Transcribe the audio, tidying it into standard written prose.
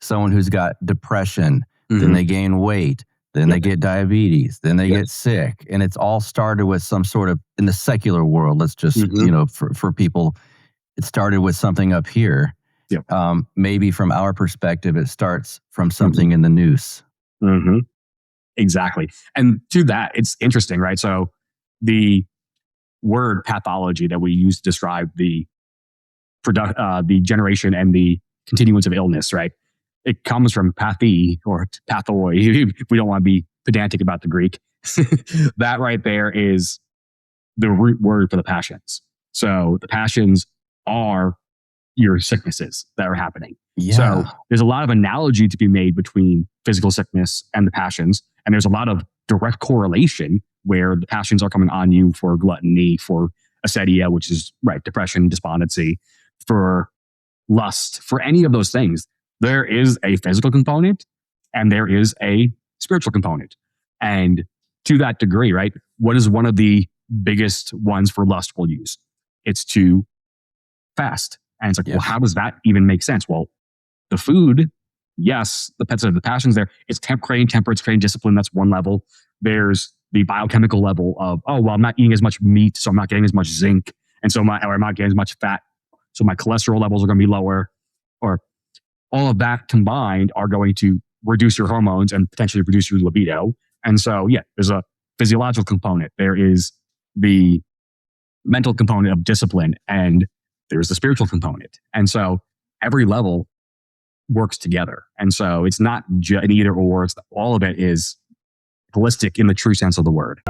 someone who's got depression, then they gain weight, then they get diabetes, then they get sick. And it's all started with some sort of, in the secular world, let's just, you know, for people, it started with something up here. Maybe from our perspective, it starts from something in the noose. Exactly. And to that, it's interesting, right? So the word pathology that we use to describe the generation and the continuance of illness, right? It comes from pathy or pathoi. We don't want to be pedantic about the Greek. That right there is the root word for the passions. So the passions are your sicknesses that are happening. So there's a lot of analogy to be made between physical sickness and the passions. And there's a lot of direct correlation where the passions are coming on you for gluttony, for acedia, which is depression, despondency, for lust, for any of those things. There is a physical component and there is a spiritual component. And to that degree, right, what is one of the biggest ones for lust we'll use? It's to fast. And it's like, well, how does that even make sense? Well, the food, yes, the passions there, it's creating temperance, creating discipline. That's one level. There's the biochemical level of, oh, well, I'm not eating as much meat, so I'm not getting as much zinc. And so I'm not getting as much fat. So my cholesterol levels are going to be lower. Or all of that combined are going to reduce your hormones and potentially reduce your libido. And so, there's a physiological component. There is the mental component of discipline, and there's the spiritual component. And so every level works together. And so it's not an either or, all of it is holistic in the true sense of the word.